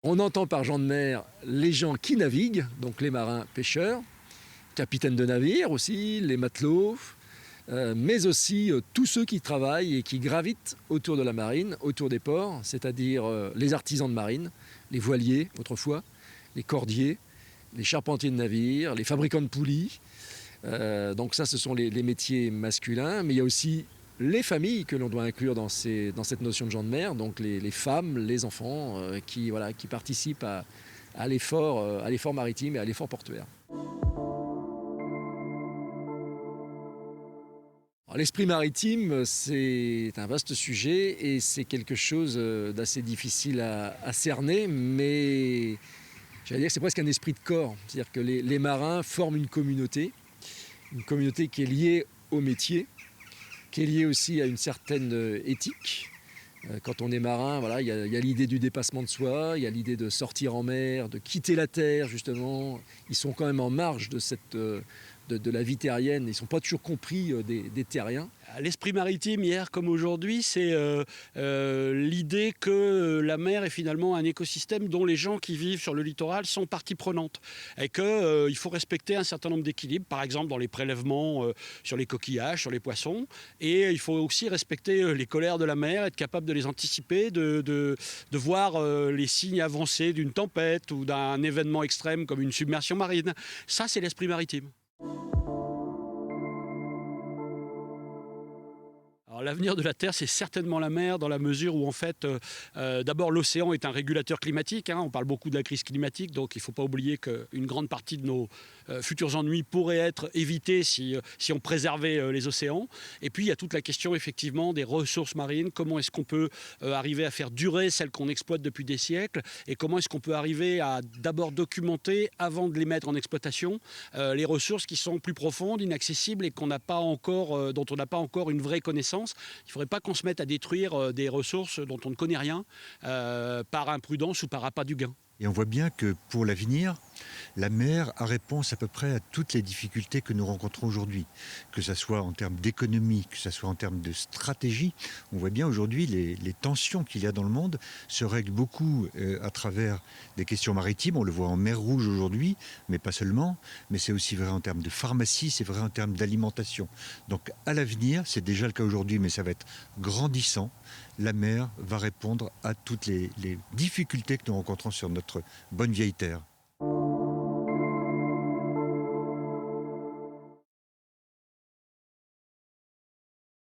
On entend par gens de mer les gens qui naviguent, donc les marins pêcheurs, capitaines de navires aussi, les matelots, mais aussi tous ceux qui travaillent et qui gravitent autour de la marine, autour des ports, c'est-à-dire les artisans de marine, les voiliers autrefois, les cordiers, les charpentiers de navires, les fabricants de poulies. Donc ça, ce sont les métiers masculins, mais il y a aussi les familles que l'on doit inclure dans cette notion de gens de mer, donc les femmes, les enfants qui participent à l'effort maritime et à l'effort portuaire. L'esprit maritime, c'est un vaste sujet et c'est quelque chose d'assez difficile à cerner, mais j'allais dire que c'est presque un esprit de corps. C'est-à-dire que les marins forment une communauté qui est liée au métier, qui est liée aussi à une certaine éthique. Quand on est marin, voilà, il y a l'idée du dépassement de soi, il y a l'idée de sortir en mer, de quitter la terre justement. Ils sont quand même en marge de la vie terrienne, ils ne sont pas toujours compris des terriens. L'esprit maritime, hier comme aujourd'hui, c'est l'idée que la mer est finalement un écosystème dont les gens qui vivent sur le littoral sont partie prenante. Et qu'il faut respecter un certain nombre d'équilibres, par exemple dans les prélèvements sur les coquillages, sur les poissons. Et il faut aussi respecter les colères de la mer, être capable de les anticiper, de voir les signes avancés d'une tempête ou d'un événement extrême comme une submersion marine. Ça, c'est l'esprit maritime. Alors, l'avenir de la Terre, c'est certainement la mer, dans la mesure où, en fait, d'abord, l'océan est un régulateur climatique. On parle beaucoup de la crise climatique, donc il ne faut pas oublier qu'une grande partie de nos futurs ennuis pourrait être évitée si on préservait les océans. Et puis, il y a toute la question, effectivement, des ressources marines. Comment est-ce qu'on peut arriver à faire durer celles qu'on exploite depuis des siècles? Et comment est-ce qu'on peut arriver à d'abord documenter, avant de les mettre en exploitation, les ressources qui sont plus profondes, inaccessibles et dont on n'a pas encore une vraie connaissance. Il ne faudrait pas qu'on se mette à détruire des ressources dont on ne connaît rien par imprudence ou par appât du gain. Et on voit bien que pour l'avenir, la mer a réponse à peu près à toutes les difficultés que nous rencontrons aujourd'hui. Que ce soit en termes d'économie, que ce soit en termes de stratégie. On voit bien aujourd'hui les tensions qu'il y a dans le monde se règlent beaucoup à travers des questions maritimes. On le voit en mer Rouge aujourd'hui, mais pas seulement. Mais c'est aussi vrai en termes de pharmacie, c'est vrai en termes d'alimentation. Donc à l'avenir, c'est déjà le cas aujourd'hui, mais ça va être grandissant. La mer va répondre à toutes les difficultés que nous rencontrons sur notre bonne vieille terre.